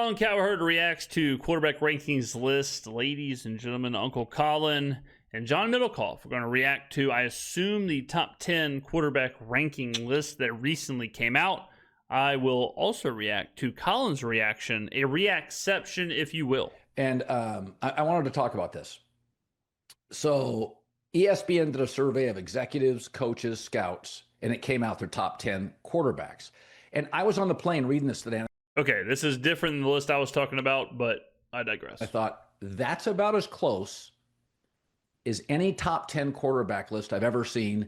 Colin Cowherd reacts to quarterback rankings list. Ladies and gentlemen, Uncle Colin and John Middlecoff. We're going to react to, I assume, the top 10 quarterback ranking list that recently came out. I will also react to Colin's reaction, a reacception, if you will. And I wanted to talk about this. So ESPN did a survey of executives, coaches, scouts, and it came out their top 10 quarterbacks. And I was on the plane reading this today. Okay, this is different than the list I was talking about, but I digress. I thought, that's about as close as any top 10 quarterback list I've ever seen.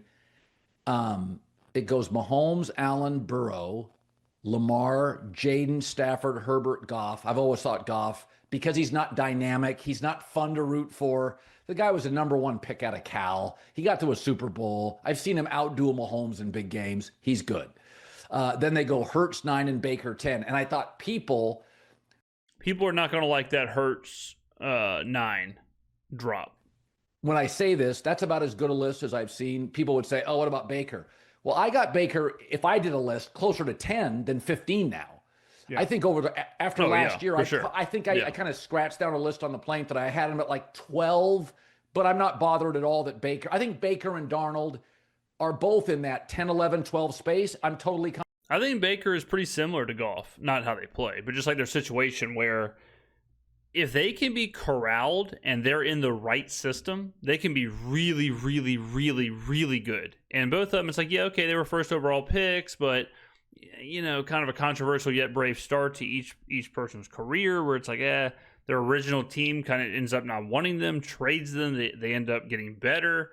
It goes Mahomes, Allen, Burrow, Lamar, Jayden, Stafford, Herbert, Goff. I've always thought Goff, because he's not dynamic, he's not fun to root for. The guy was a #1 pick out of Cal. He got to a Super Bowl. I've seen him outduel Mahomes in big games. He's good. Then they go Hurts 9 and Baker 10. And I thought people are not going to like that Hurts 9 drop. When I say this, that's about as good a list as I've seen. People would say, oh, what about Baker? Well, I got Baker, if I did a list, closer to 10 than 15 now. Yeah. I think after last year, I think I kind of scratched down a list on the plane that I had him at like 12, but I'm not bothered at all that Baker. I think Baker and Darnold are both in that 10, 11, 12 space. I'm totally. I think Baker is pretty similar to Goff, not how they play, but just like their situation where if they can be corralled and they're in the right system, they can be really, really, really, really good. And both of them, it's like, yeah, okay, they were first overall picks, but you know, kind of a controversial yet brave start to each person's career where it's like, their original team kind of ends up not wanting them, trades them, they end up getting better.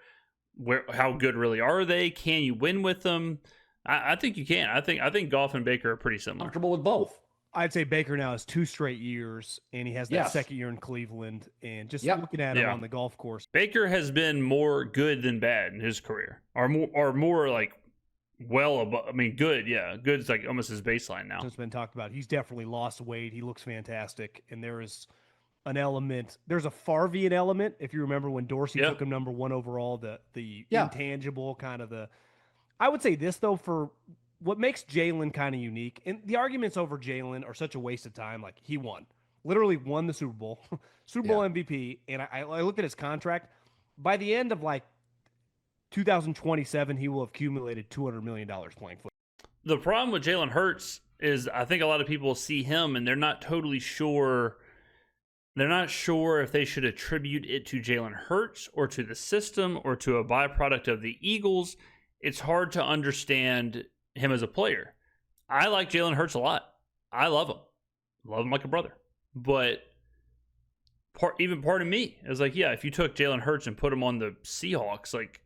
How good really are they? Can you win with them? I think you can. I think Goff and Baker are pretty similar. Comfortable with both. I'd say Baker now has 2 straight years, and he has that second year in Cleveland. And just looking at him on the golf course, Baker has been more good than bad in his career, or more like well above. I mean, good. Yeah, good is like almost his baseline now. It's been talked about. He's definitely lost weight. He looks fantastic, and there is an element. There's a Farvian element, if you remember when Dorsey took him #1 overall. The intangible kind of the. I would say this though, for what makes Jalen kind of unique, and the arguments over Jalen are such a waste of time. Like, he literally won the Super Bowl, Super Bowl MVP, and I looked at his contract. By the end of like 2027, he will have accumulated $200 million playing football. The problem with Jalen Hurts is I think a lot of people see him and they're not totally sure. They're not sure if they should attribute it to Jalen Hurts or to the system or to a byproduct of the Eagles. It's hard to understand him as a player. I like Jalen Hurts a lot. I love him. Love him like a brother. But part of me is like, if you took Jalen Hurts and put him on the Seahawks, like,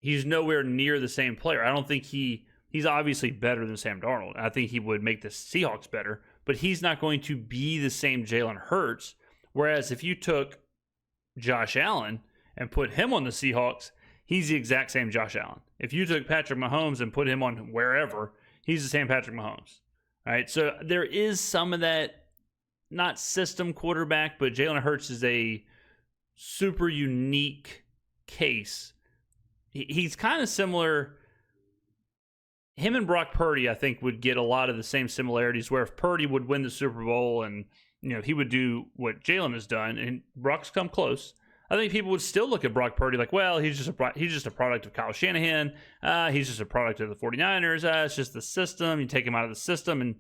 he's nowhere near the same player. I don't think he's obviously better than Sam Darnold. I think he would make the Seahawks better, but he's not going to be the same Jalen Hurts. Whereas if you took Josh Allen and put him on the Seahawks, he's the exact same Josh Allen. If you took Patrick Mahomes and put him on wherever, he's the same Patrick Mahomes. All right, so there is some of that, not system quarterback, but Jalen Hurts is a super unique case. He's kind of similar. Him and Brock Purdy, I think, would get a lot of the same similarities, where if Purdy would win the Super Bowl and he would do what Jalen has done, and Brock's come close, I think people would still look at Brock Purdy like, well, he's just a product of Kyle Shanahan. He's just a product of the 49ers. It's just the system. You take him out of the system, and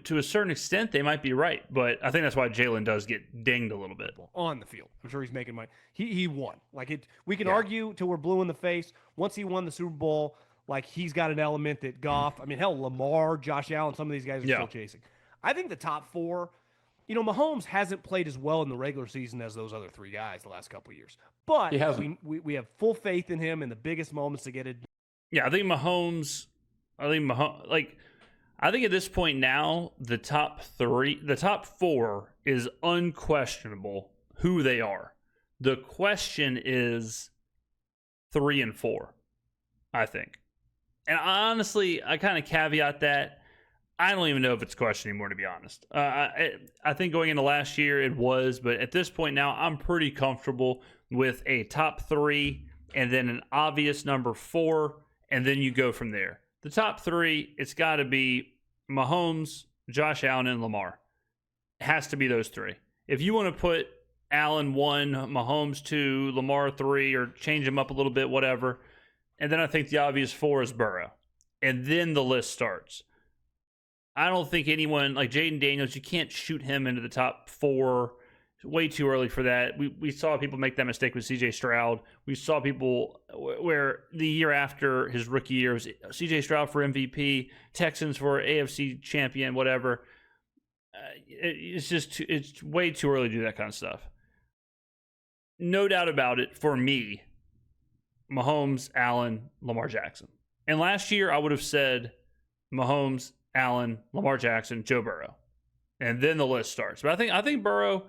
to a certain extent, they might be right. But I think that's why Jalen does get dinged a little bit on the field. I'm sure he's making money. He won. We can argue till we're blue in the face. Once he won the Super Bowl, like, he's got an element that Goff. I mean, hell, Lamar, Josh Allen, some of these guys are still chasing. I think the top 4. Mahomes hasn't played as well in the regular season as those other 3 guys the last couple of years. But we have full faith in him in the biggest moments to get it. Yeah, I think Mahomes, I think at this point now, the top 4 is unquestionable who they are. The question is 3 and 4, I think. And honestly, I kind of caveat that. I don't even know if it's a question anymore, to be honest. I think going into last year it was, but at this point now, I'm pretty comfortable with a top 3 and then an obvious number 4, and then you go from there. The top 3, it's got to be Mahomes, Josh Allen, and Lamar. It has to be those three. If you want to put Allen 1, Mahomes 2, Lamar 3, or change them up a little bit, whatever. And then I think the obvious 4 is Burrow. And then the list starts. I don't think anyone, like Jayden Daniels, you can't shoot him into the top 4. It's way too early for that. We saw people make that mistake with C.J. Stroud. We saw people where the year after his rookie year was C.J. Stroud for MVP, Texans for AFC champion, whatever. It's way too early to do that kind of stuff. No doubt about it, for me, Mahomes, Allen, Lamar Jackson. And last year, I would have said Mahomes, Allen, Lamar Jackson, Joe Burrow. And then the list starts. But I think Burrow,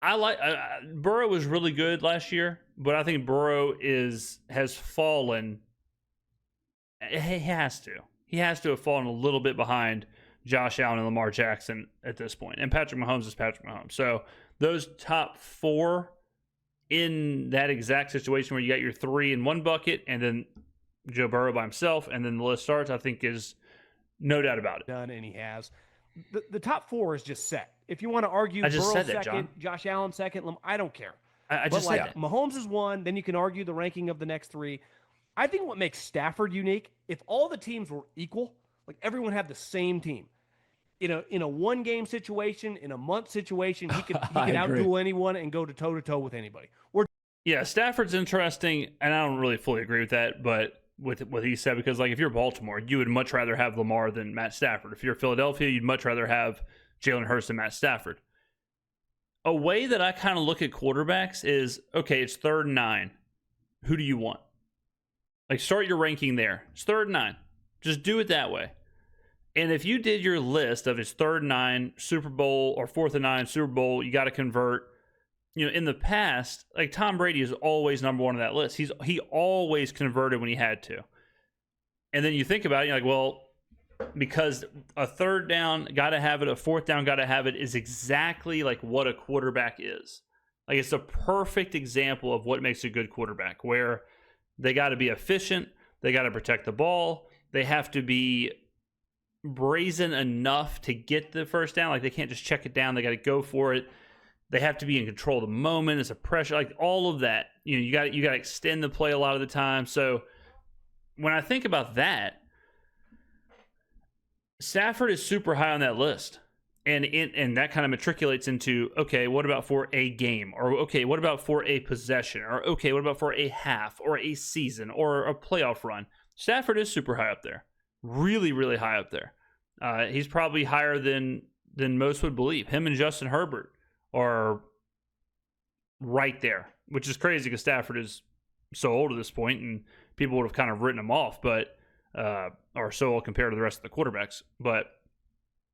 Burrow was really good last year, but I think Burrow has fallen. He has to. He has to have fallen a little bit behind Josh Allen and Lamar Jackson at this point. And Patrick Mahomes is Patrick Mahomes. So those top 4 in that exact situation where you got your 3 in one bucket and then Joe Burrow by himself and then the list starts, I think is no doubt about it. Done, and he has. The top 4 is just set. If you want to argue I just Burrow said that, second, John. Josh Allen second, I don't care. I just said that. Mahomes is 1, then you can argue the ranking of the next 3. I think what makes Stafford unique, if all the teams were equal, like everyone had the same team, in a one-game situation, in a month situation, he could outdo anyone and go to toe-to-toe with anybody. Yeah, Stafford's interesting, and I don't really fully agree with that, but with what he said, because like if you're Baltimore, you would much rather have Lamar than Matt Stafford. If you're Philadelphia, you'd much rather have Jalen Hurts than Matt Stafford. A way that I kind of look at quarterbacks is, okay, it's 3rd and 9. Who do you want? Like, start your ranking there. It's 3rd and 9. Just do it that way. And if you did your list of it's 3rd and 9, Super Bowl, or 4th and 9, Super Bowl, you got to convert. In the past, like Tom Brady is always number 1 on that list. He always converted when he had to. And then you think about it, you're like, well, because a 3rd down, got to have it, a 4th down, got to have it, is exactly like what a quarterback is. Like, it's a perfect example of what makes a good quarterback, where they got to be efficient, they got to protect the ball, they have to be brazen enough to get the first down. Like, they can't just check it down, they got to go for it. They have to be in control of the moment. It's a pressure, like all of that. You got to extend the play a lot of the time. So when I think about that, Stafford is super high on that list, and that kind of matriculates into, okay, what about for a game, or okay, what about for a possession, or okay, what about for a half or a season or a playoff run? Stafford is super high up there, really, really high up there. He's probably higher than most would believe. Him and Justin Herbert are right there, which is crazy because Stafford is so old at this point, and people would have kind of written him off, but or so old compared to the rest of the quarterbacks. But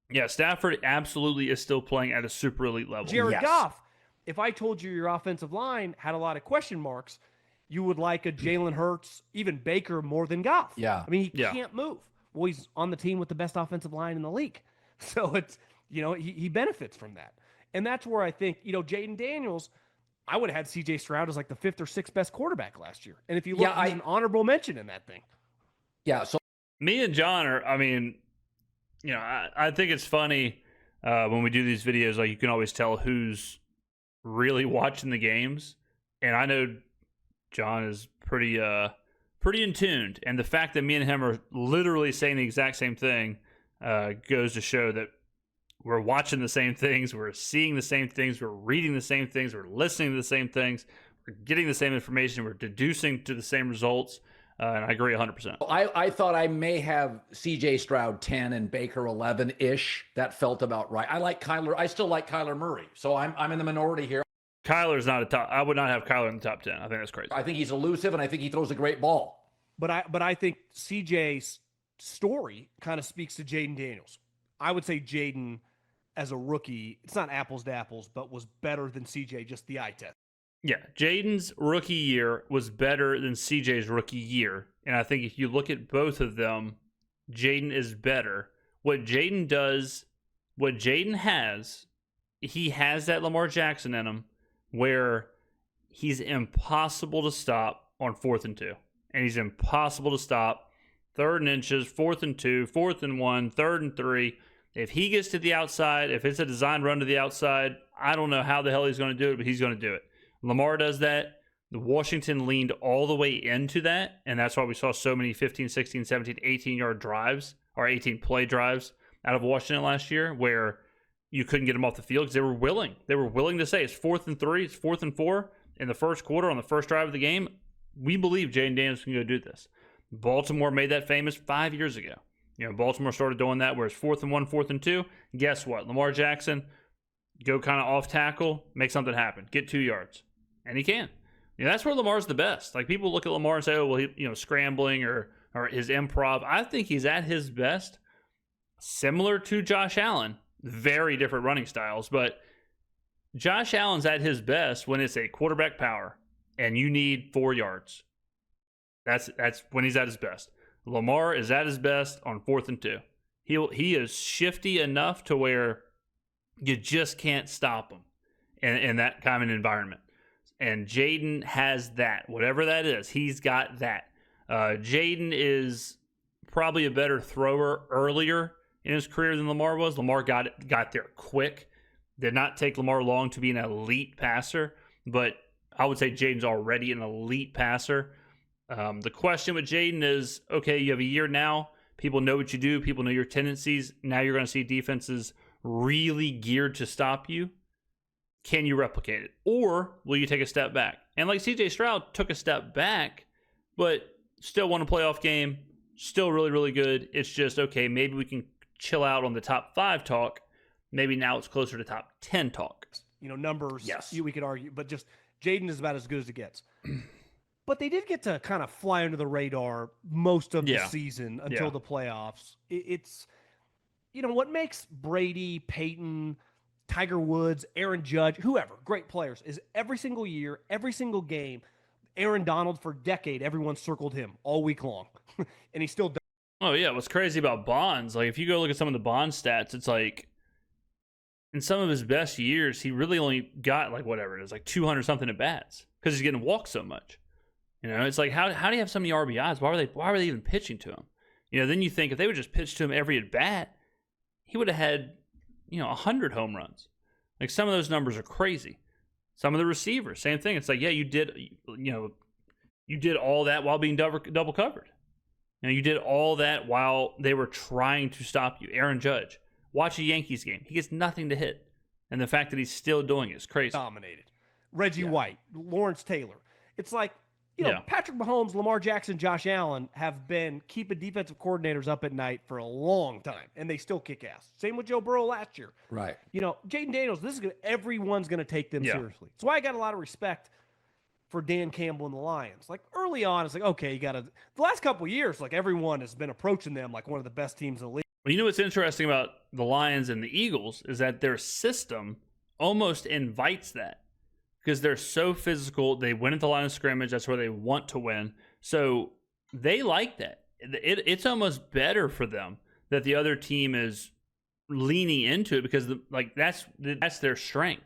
yeah, Stafford absolutely is still playing at a super elite level. Jared Goff, if I told you your offensive line had a lot of question marks, you would like a Jalen Hurts, even Baker, more than Goff. Yeah. I mean, he can't move. Well, he's on the team with the best offensive line in the league. So it's, he benefits from that. And that's where I think, Jayden Daniels, I would have had C.J. Stroud as like the 5th or 6th best quarterback last year. And if you look, he's an honorable mention in that thing. Yeah. So me and John are, I think it's funny when we do these videos, like you can always tell who's really watching the games. And I know John is pretty in tuned. And the fact that me and him are literally saying the exact same thing goes to show that we're watching the same things, we're seeing the same things, we're reading the same things, we're listening to the same things, we're getting the same information, we're deducing to the same results, and I agree 100%. I thought I may have C.J. Stroud 10 and Baker 11-ish. That felt about right. I still like Kyler Murray, so I'm in the minority here. Kyler's not a top. I would not have Kyler in the top 10. I think that's crazy. I think he's elusive, and I think he throws a great ball. But I think CJ's story kind of speaks to Jayden Daniels. I would say Jayden, as a rookie, it's not apples to apples, but was better than CJ, just the eye test. Yeah, Jayden's rookie year was better than CJ's rookie year. And I think if you look at both of them, Jayden is better. What Jayden does, what Jayden has, he has that Lamar Jackson in him where he's impossible to stop on 4th and 2. And he's impossible to stop 3rd and inches, 4th and 2, 4th and 1, 3rd and 3. If he gets to the outside, if it's a designed run to the outside, I don't know how the hell he's going to do it, but he's going to do it. Lamar does that. Washington leaned all the way into that, and that's why we saw so many 15, 16, 17, 18-yard drives or 18-play drives out of Washington last year where you couldn't get them off the field because they were willing. They were willing to say it's 4th and 3, it's 4th and 4 in the first quarter on the first drive of the game. We believe Jayden Daniels can go do this. Baltimore made that famous 5 years ago. Baltimore started doing that where it's 4th and 1, 4th and 2. Guess what? Lamar Jackson, go kind of off tackle, make something happen, get 2 yards. And he can. That's where Lamar's the best. Like, people look at Lamar and say, oh, well, he, scrambling or his improv. I think he's at his best, similar to Josh Allen. Very different running styles, but Josh Allen's at his best when it's a quarterback power and you need 4 yards. That's when he's at his best. Lamar is at his best on 4th and 2. He is shifty enough to where you just can't stop him in that kind of an environment. And Jayden has that. Whatever that is, he's got that. Jayden is probably a better thrower earlier in his career than Lamar was. Lamar got there quick. Did not take Lamar long to be an elite passer, but I would say Jayden's already an elite passer. The question with Jayden is, okay, you have a year now. People know what you do. People know your tendencies. Now you're going to see defenses really geared to stop you. Can you replicate it? Or will you take a step back? And like C.J. Stroud took a step back, but still won a playoff game, still really, really good. It's just, okay, maybe we can chill out on the top 5 talk. Maybe now it's closer to top 10 talk. Numbers, yes, we could argue, but just Jayden is about as good as it gets. But they did get to kind of fly under the radar most of the season until the playoffs. It's, what makes Brady, Peyton, Tiger Woods, Aaron Judge, whoever, great players, is every single year, every single game, Aaron Donald for a decade, everyone circled him all week long. And he still does. Oh, yeah. What's crazy about Bonds, like if you go look at some of the Bond stats, it's like in some of his best years, he really only got like 200-something at bats because he's getting walked so much. It's like, how do you have so many RBIs? Why were they even pitching to him? Then you think if they would just pitch to him every at bat, he would have had 100 home runs. Like, some of those numbers are crazy. Some of the receivers, same thing. It's like, yeah, you did all that while being double covered. You did all that while they were trying to stop you. Aaron Judge, watch a Yankees game. He gets nothing to hit. And the fact that he's still doing it is crazy. Dominated. Reggie White, Lawrence Taylor. It's like, Patrick Mahomes, Lamar Jackson, Josh Allen have been keeping defensive coordinators up at night for a long time, and they still kick ass. Same with Joe Burrow last year. Right. Jayden Daniels, everyone's going to take them seriously. That's why I got a lot of respect for Dan Campbell and the Lions. Like, early on, it's like, okay, the last couple of years, like, everyone has been approaching them like one of the best teams in the league. Well, what's interesting about the Lions and the Eagles is that their system almost invites that. Because they're so physical, they win at the line of scrimmage. That's where they want to win. So they like that. It's almost better for them that the other team is leaning into it because that's their strength,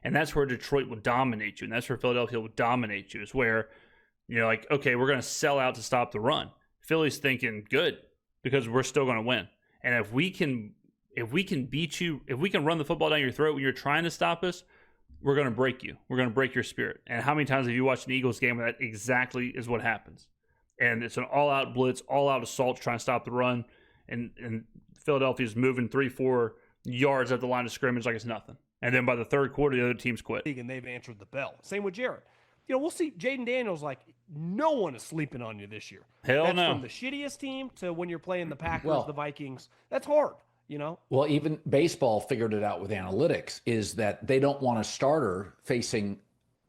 and that's where Detroit will dominate you, and that's where Philadelphia will dominate you. Is where okay, we're going to sell out to stop the run. Philly's thinking good because we're still going to win, and if we can beat you, if we can run the football down your throat when you're trying to stop us, we're going to break you. We're going to break your spirit. And how many times have you watched an Eagles game where that exactly is what happens? And it's an all-out blitz, all-out assault to try and stop the run. And Philadelphia's moving 3-4 yards at the line of scrimmage like it's nothing. And then by the third quarter, the other team's quit. And they've answered the bell. Same with Jared. We'll see Jayden Daniels, like, no one is sleeping on you this year. Hell no. From the shittiest team to when you're playing the Packers, the Vikings. That's hard. Well, even baseball figured it out with analytics, is that they don't want a starter facing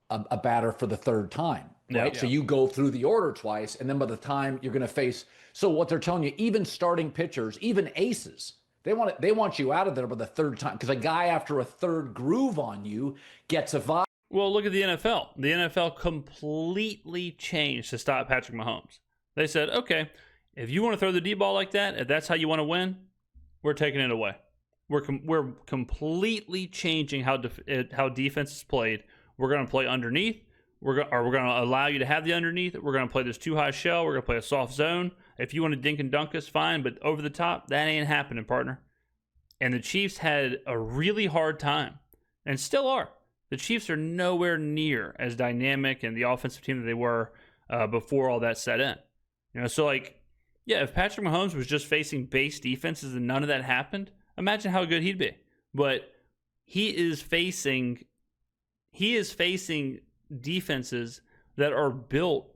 a batter for the third time, right? So you go through the order twice, and then by the time you're going to face, so what they're telling you, even starting pitchers, even aces, they want you out of there by the third time, because a guy after a third groove on you gets a vibe. Well, look at the NFL. The NFL completely changed to stop Patrick Mahomes. They said, okay, if you want to throw the deep ball like that, if that's how you want to win, we're taking it away. We're completely changing how defense is played. We're going to play underneath. We're going to allow you to have the underneath. We're going to play this too high shell. We're going to play a soft zone. if you want to dink and dunk us, fine, but over the top, that ain't happening, partner. And the Chiefs had a really hard time, and still are. The Chiefs are nowhere near as dynamic and the offensive team that they were before all that set in. So like, yeah, if Patrick Mahomes was just facing base defenses and none of that happened, imagine how good he'd be. But he is facing defenses that are built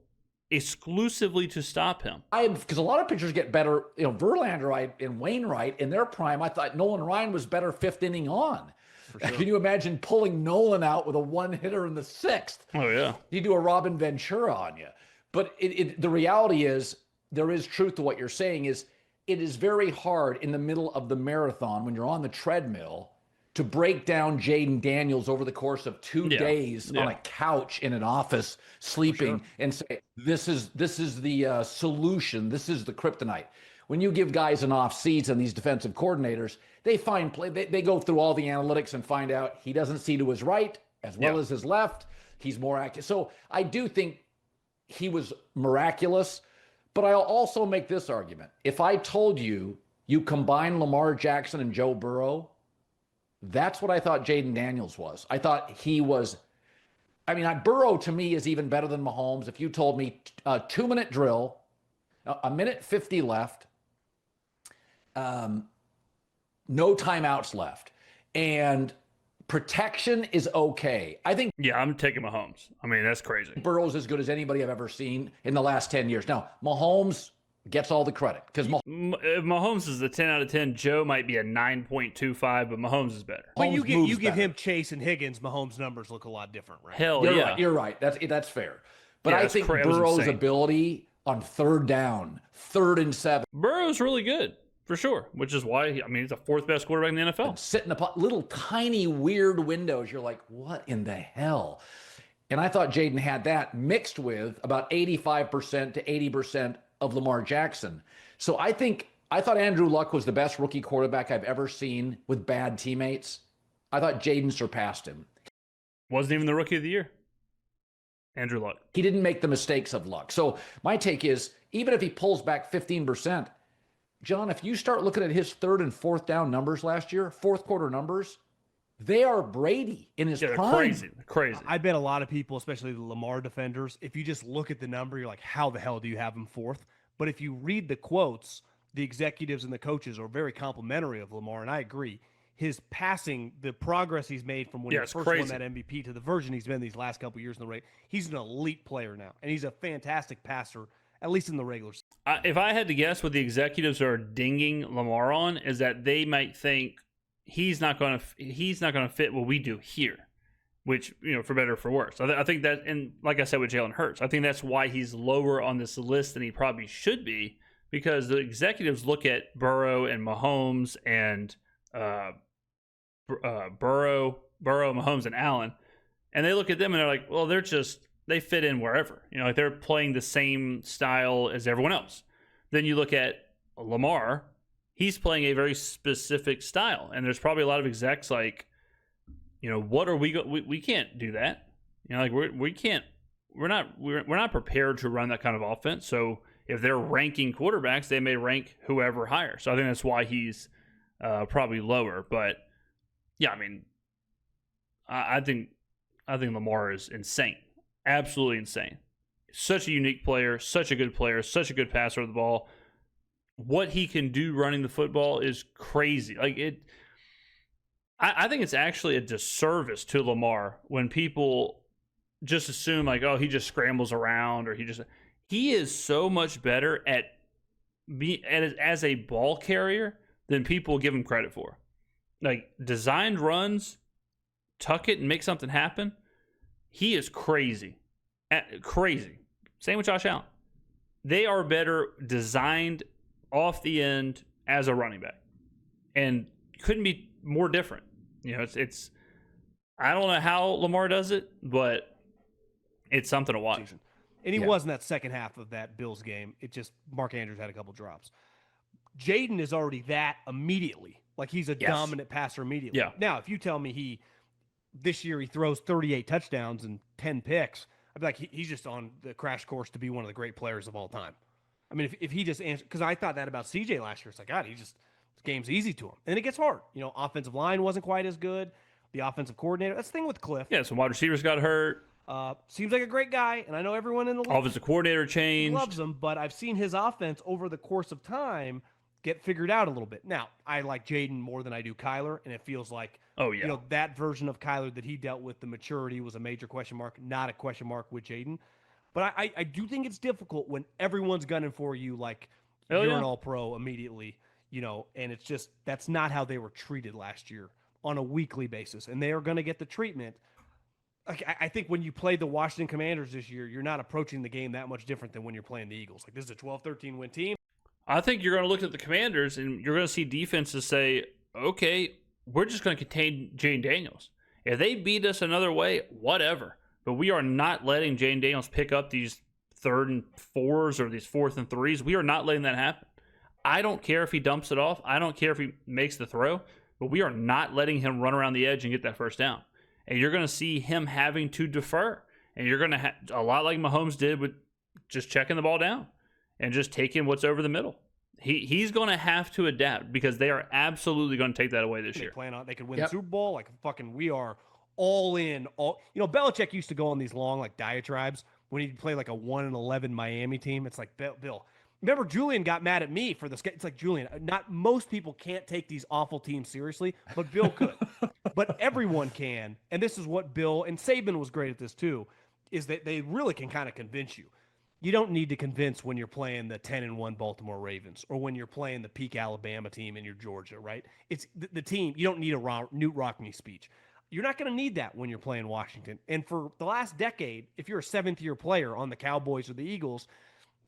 exclusively to stop him. Because a lot of pitchers get better. Verlander and Wainwright in their prime, I thought Nolan Ryan was better fifth inning on. Sure. Can you imagine pulling Nolan out with a one-hitter in the sixth? Oh, yeah. You do a Robin Ventura on you. But the reality is, there is truth to what you're saying, is it is very hard in the middle of the marathon when you're on the treadmill to break down Jayden Daniels over the course of 2 days on a couch in an office sleeping and say, this is the solution. This is the kryptonite. When you give guys an off season, these defensive coordinators, they find play. They go through all the analytics and find out he doesn't see to his right as well as his left. He's more active. So I do think he was miraculous, but I'll also make this argument. If I told you combine Lamar Jackson and Joe Burrow, that's what I thought Jayden Daniels was. I thought he was, Burrow to me is even better than Mahomes. If you told me a 2-minute drill, a minute 50 left, no timeouts left, and protection is okay. I think. Yeah, I'm taking Mahomes. That's crazy. Burrow's as good as anybody I've ever seen in the last 10 years. Now, Mahomes gets all the credit because if Mahomes is a 10 out of 10, Joe might be a 9.25, but Mahomes is better. But you give him Chase and Higgins, Mahomes' numbers look a lot different, right? Hell You're yeah. right. You're right. That's fair. But I think Burrow's ability on third down, 3rd and 7. Burrow's really good, for sure, which is why, he's the 4th best quarterback in the NFL. And sitting in little tiny weird windows. You're like, what in the hell? And I thought Jayden had that mixed with about 85% to 80% of Lamar Jackson. So I thought Andrew Luck was the best rookie quarterback I've ever seen with bad teammates. I thought Jayden surpassed him. Wasn't even the rookie of the year. Andrew Luck. He didn't make the mistakes of Luck. So my take is, even if he pulls back 15%, John, if you start looking at his 3rd and 4th down numbers last year, 4th quarter numbers, they are Brady in his prime. Crazy. I bet a lot of people, especially the Lamar defenders, if you just look at the number, you're like, how the hell do you have him 4th? But if you read the quotes, the executives and the coaches are very complimentary of Lamar, and I agree. His passing, the progress he's made from when he first won that MVP to the version he's been these last couple of years in the rate, he's an elite player now, and he's a fantastic passer, at least in the regular season. If I had to guess, what the executives are dinging Lamar on is that they might think he's not going to fit what we do here, which, for better or for worse. I think that, and like I said with Jalen Hurts, I think that's why he's lower on this list than he probably should be, because the executives look at Burrow and Mahomes and Burrow, Mahomes, and Allen, and they look at them and they're like, well, they fit in wherever. Like they're playing the same style as everyone else. Then you look at Lamar, he's playing a very specific style, and there's probably a lot of execs like, what are we can't do that. We're not prepared to run that kind of offense. So if they're ranking quarterbacks, they may rank whoever higher. So I think that's why he's probably lower. But yeah, I think Lamar is insane, absolutely insane. Such a unique player, such a good passer of the ball. What he can do running the football is crazy. I think it's actually a disservice to Lamar when people just assume he just scrambles around, or he is so much better as a ball carrier than people give him credit for. Designed runs, tuck it and make something happen. He is crazy. Crazy. Same with Josh Allen. They are better designed off the end as a running back, and couldn't be more different. It's I don't know how Lamar does it, but it's something to watch. And he was in that second half of that Bills game. It just, Mark Andrews had a couple drops. Jayden is already that immediately. He's a dominant passer immediately. Yeah. Now, if you tell me this year he throws 38 touchdowns and 10 picks, I'd be like, he's just on the crash course to be one of the great players of all time. I mean, if he just answered, because I thought that about CJ last year. It's like, God, this game's easy to him. And it gets hard. Offensive line wasn't quite as good. The offensive coordinator, that's the thing with Cliff. Yeah, some wide receivers got hurt. Seems like a great guy, and I know everyone in the league Offensive coordinator changed. loves him, but I've seen his offense over the course of time get figured out a little bit. Now, I like Jayden more than I do Kyler, and it feels like that version of Kyler that he dealt with, the maturity was a major question mark, not a question mark with Jayden. But I do think it's difficult when everyone's gunning for you like you're an all-pro immediately, and it's just that's not how they were treated last year on a weekly basis, and they are going to get the treatment. I think when you play the Washington Commanders this year, you're not approaching the game that much different than when you're playing the Eagles. Like, this is a 12-13 win team. I think you're going to look at the Commanders, and you're going to see defenses say, okay, we're just going to contain Jayden Daniels. If they beat us another way, whatever. But we are not letting Jayden Daniels pick up these 3rd and 4s or these 4th and 3s. We are not letting that happen. I don't care if he dumps it off. I don't care if he makes the throw. But we are not letting him run around the edge and get that first down. And you're going to see him having to defer. And you're going to have a lot like Mahomes did with just checking the ball down and just taking what's over the middle. He's going to have to adapt because they are absolutely going to take that away this year. They could win the Super Bowl. Like, fucking, we are all in. Belichick used to go on these long, like, diatribes when he'd play, like, a 1-11 Miami team. It's like, Bill. Remember, Julian got mad at me for this. It's like, Julian, not most people can't take these awful teams seriously, but Bill could. But everyone can. And this is what Bill, and Saban was great at this too, is that they really can kind of convince you. You don't need to convince when you're playing the 10-1 Baltimore Ravens or when you're playing the peak Alabama team in your Georgia, right? It's the team. You don't need a Newt Rockne speech. You're not going to need that when you're playing Washington. And for the last decade, if you're a 7th-year player on the Cowboys or the Eagles,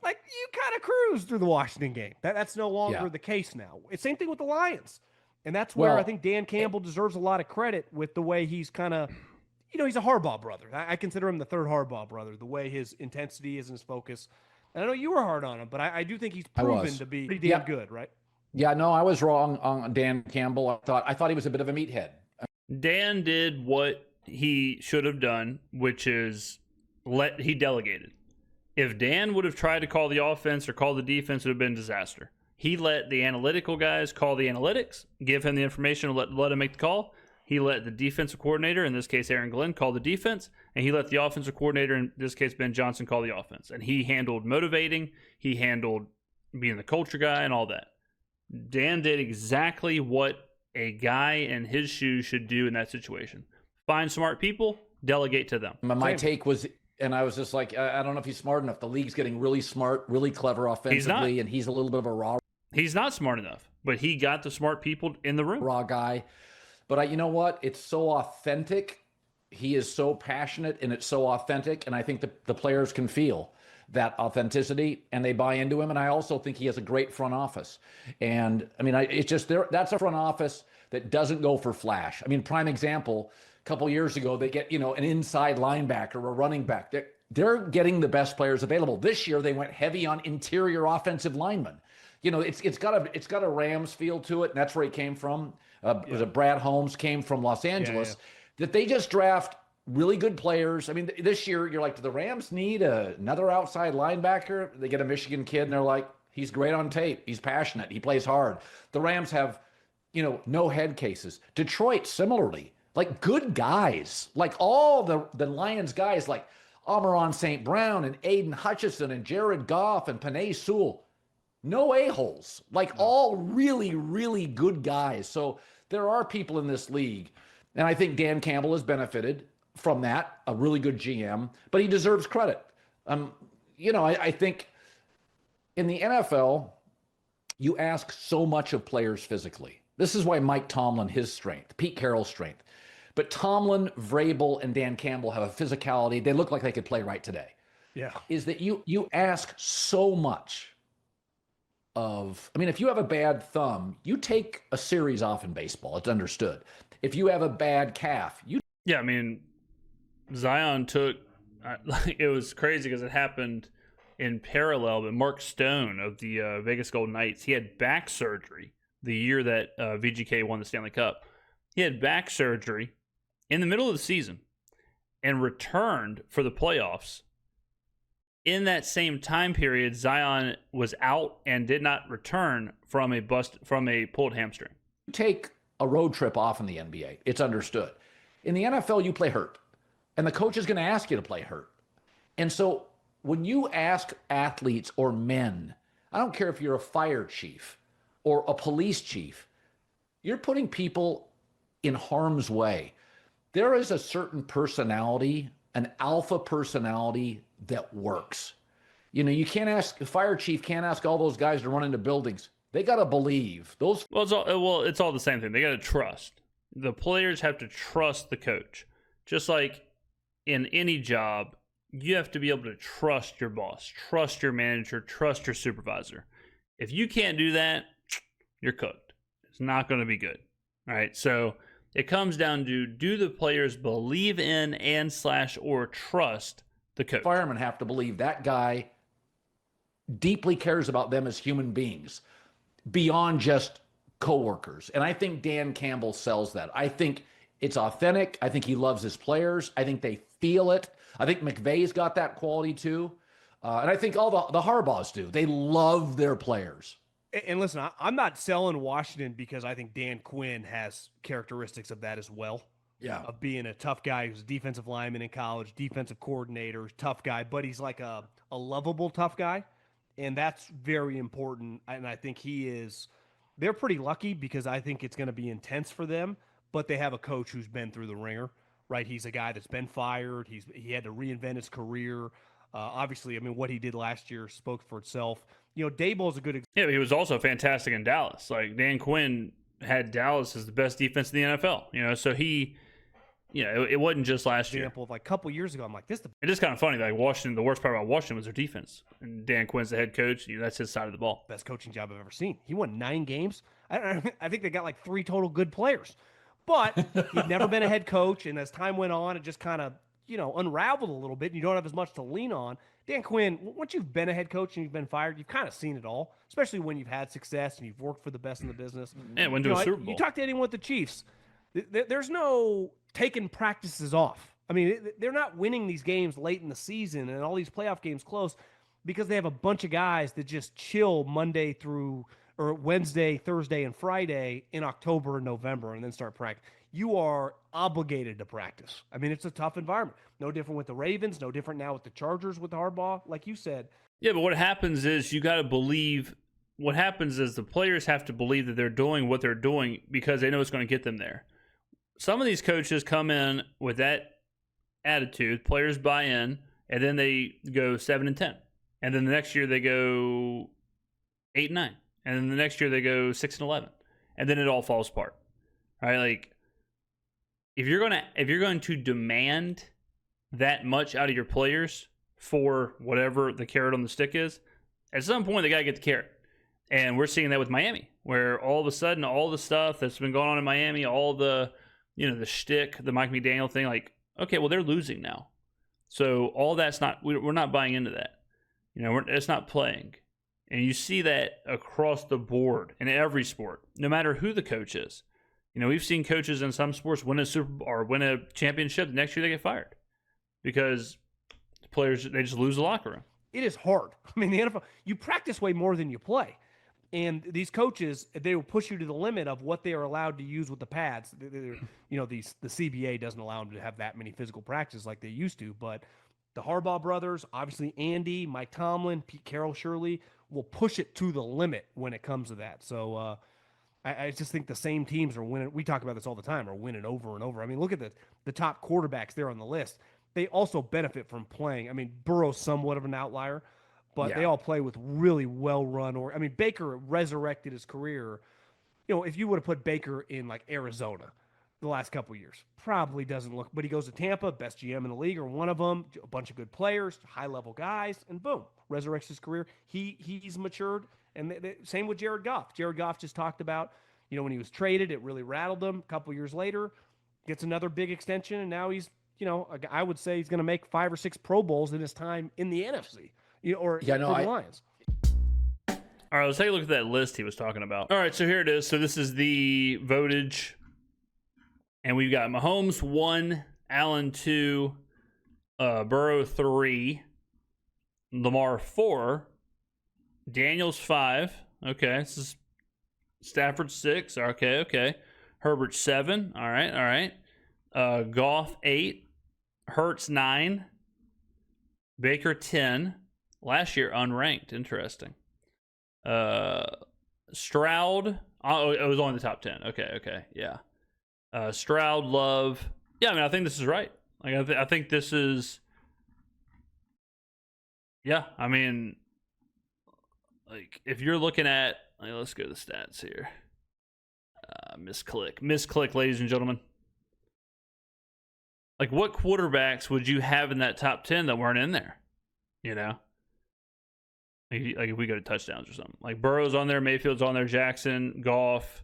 like, you kind of cruise through the Washington game. That's no longer the case now. It's same thing with the Lions. And that's where I think Dan Campbell deserves a lot of credit with the way he's kind of, he's a Harbaugh brother. I consider him the 3rd Harbaugh brother, the way his intensity is and his focus. And I know you were hard on him, but I do think he's proven to be pretty damn good, right? Yeah, no, I was wrong on Dan Campbell. I thought he was a bit of a meathead. Dan did what he should have done, which is he delegated. If Dan would have tried to call the offense or call the defense, it would have been a disaster. He let the analytical guys call the analytics, give him the information, and let him make the call. He let the defensive coordinator, in this case Aaron Glenn, call the defense, and he let the offensive coordinator, in this case Ben Johnson, call the offense. And he handled motivating, he handled being the culture guy and all that. Dan did exactly what a guy in his shoes should do in that situation. Find smart people, delegate to them. My take was... And I was just like, I don't know if he's smart enough. The league's getting really smart, really clever offensively, and he's a little bit of a raw. He's not smart enough, but he got the smart people in the room. Raw guy. But you know what? It's so authentic. He is so passionate, and it's so authentic. And I think the players can feel that authenticity, and they buy into him. And I also think he has a great front office. And, I mean, it's just that's a front office that doesn't go for flash. I mean, prime example, couple years ago, they get, an inside linebacker or a running back. They're getting the best players available. This year, they went heavy on interior offensive linemen. It's got a Rams feel to it, and that's where he came from. Was it Brad Holmes came from Los Angeles? That they just draft really good players. I mean, this year, you're like, do the Rams need another outside linebacker? They get a Michigan kid, and they're like, he's great on tape. He's passionate. He plays hard. The Rams have, no head cases. Detroit, similarly. Like, good guys, like all the Lions guys, like Amon St. Brown and Aiden Hutchinson and Jared Goff and Penei Sewell, no a-holes, all really, really good guys. So there are people in this league, and I think Dan Campbell has benefited from that, a really good GM, but he deserves credit. I think in the NFL, you ask so much of players physically. This is why Mike Tomlin, his strength, Pete Carroll's strength. But Tomlin, Vrabel, and Dan Campbell have a physicality. They look like they could play right today. Yeah. Is that you ask so much of, if you have a bad thumb, you take a series off in baseball. It's understood. If you have a bad calf, Yeah, Zion took, it was crazy because it happened in parallel, but Mark Stone of the Vegas Golden Knights, he had back surgery the year that VGK won the Stanley Cup. He had back surgery in the middle of the season and returned for the playoffs in that same time period, Zion was out and did not return from a pulled hamstring. Take a road trip off in the NBA. It's understood. In the NFL, you play hurt, and the coach is going to ask you to play hurt. And so when you ask athletes or men, I don't care if you're a fire chief or a police chief, you're putting people in harm's way. There is a certain personality, an alpha personality that works. You know, you can't ask, a fire chief can't ask all those guys to run into buildings. They got to believe. It's all the same thing. They got to trust. The players have to trust the coach. Just like in any job, you have to be able to trust your boss, trust your manager, trust your supervisor. If you can't do that, you're cooked. It's not going to be good. All right. So it comes down to, do the players believe in or trust the coach? Firemen have to believe that guy deeply cares about them as human beings beyond just coworkers. And I think Dan Campbell sells that. I think it's authentic. I think he loves his players. I think they feel it. I think McVay's got that quality too. And I think all the Harbaughs do. They love their players. And listen, I'm not selling Washington because I think Dan Quinn has characteristics of that as well. Yeah. Of being a tough guy who's a defensive lineman in college, defensive coordinator, tough guy, but he's like a lovable tough guy. And that's very important. And I think they're pretty lucky because I think it's going to be intense for them, but they have a coach who's been through the ringer, right? He's a guy that's been fired. He had to reinvent his career. Obviously, I mean, what he did last year spoke for itself. You know, Daboll's a good example. Yeah, but he was also fantastic in Dallas. Like, Dan Quinn had Dallas as the best defense in the NFL, you know, so it wasn't just last year. Example of like a couple years ago, I'm like, it is kind of funny. Like, Washington, the worst part about Washington was their defense. And Dan Quinn's the head coach. That's his side of the ball. Best coaching job I've ever seen. He won 9 games. I think they got like 3 total good players. But he'd never been a head coach, and as time went on, it just kind of, unraveled a little bit, and you don't have as much to lean on. Dan Quinn, once you've been a head coach and you've been fired, you've kind of seen it all, especially when you've had success and you've worked for the best in the business. And went to a Super Bowl. You talk to anyone with the Chiefs, there's no taking practices off. I mean, they're not winning these games late in the season and all these playoff games close because they have a bunch of guys that just chill Monday through or Wednesday, Thursday, and Friday in October and November and then start practice. You are obligated to practice. I mean, it's a tough environment. No different with the Ravens, no different now with the Chargers with Harbaugh, like you said. Yeah, but what happens is you got to believe. What happens is the players have to believe that they're doing what they're doing because they know it's going to get them there. Some of these coaches come in with that attitude, players buy in, and then they go 7-10. And then the next year they go 8-9. And then the next year they go 6-11. And then it all falls apart. All right, like, if you're going to demand that much out of your players for whatever the carrot on the stick is, at some point they got to get the carrot. And we're seeing that with Miami, where all of a sudden all the stuff that's been going on in Miami, all the the shtick, the Mike McDaniel thing, like, okay, well, they're losing now. So all that's we're not buying into that. It's not playing. And you see that across the board in every sport, no matter who the coach is. We've seen coaches in some sports win a Super Bowl or win a championship. The next year they get fired because the players, they just lose the locker room. It is hard. I mean, the NFL, you practice way more than you play. And these coaches, they will push you to the limit of what they are allowed to use with the pads. The CBA doesn't allow them to have that many physical practices like they used to. But the Harbaugh brothers, obviously Andy, Mike Tomlin, Pete Carroll, Shirley, will push it to the limit when it comes to that. So I just think the same teams are winning. We talk about this all the time, are winning over and over. I mean, look at the top quarterbacks there on the list. They also benefit from playing. I mean, Burrow's somewhat of an outlier, but they all play with really well-run. Baker resurrected his career. If you would have put Baker in like Arizona the last couple of years, probably doesn't look. But he goes to Tampa, best GM in the league, or one of them, a bunch of good players, high-level guys, and boom, resurrects his career. He's matured. And same with Jared Goff. Jared Goff just talked about, when he was traded, it really rattled him. A couple years later, gets another big extension, and now he's, I would say he's going to make 5 or 6 Pro Bowls in his time in the NFC, for the Lions. All right, let's take a look at that list he was talking about. All right, so here it is. So this is the votage, and we've got Mahomes 1, Allen 2, Burrow 3, Lamar 4, Daniels 5. Okay, this is Stafford 6. Okay. Herbert 7. All right. Goff 8, Hurts 9, Baker 10. Last year unranked. Interesting. Stroud. Oh, it was only the top 10. Okay. Yeah. Stroud, Love. Yeah, I mean, I think this is right. Like, I think this is. Yeah, I mean, like, if you're looking at, like, let's go to the stats here. Misclick, ladies and gentlemen. Like, what quarterbacks would you have in that top 10 that weren't in there? You know? Like if we go to touchdowns or something. Like, Burrow's on there, Mayfield's on there, Jackson, Goff,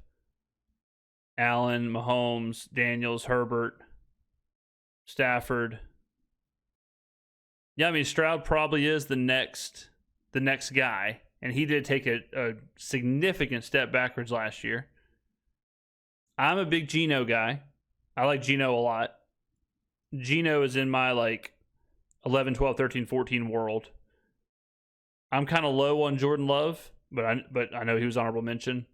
Allen, Mahomes, Daniels, Herbert, Stafford. Yeah, I mean, Stroud probably is the next guy, and he did take a significant step backwards last year. I'm a big Geno guy. I like Geno a lot. Geno is in my, like, 11, 12, 13, 14 world. I'm kind of low on Jordan Love, but I know he was honorable mention.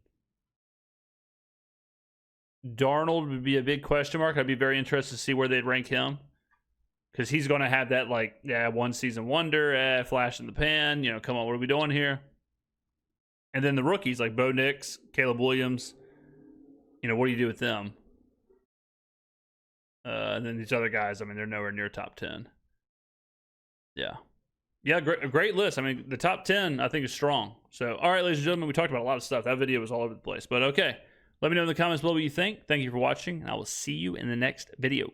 Darnold would be a big question mark. I'd be very interested to see where they'd rank him, because he's going to have that, like, one season wonder, flash in the pan. You know, come on, what are we doing here? And then the rookies like Bo Nix, Caleb Williams. You know, what do you do with them? And then these other guys, I mean, they're nowhere near top 10. Yeah, great list. I mean, the top 10, I think, is strong. So, all right, ladies and gentlemen, we talked about a lot of stuff. That video was all over the place. But, okay, let me know in the comments below what you think. Thank you for watching, and I will see you in the next video.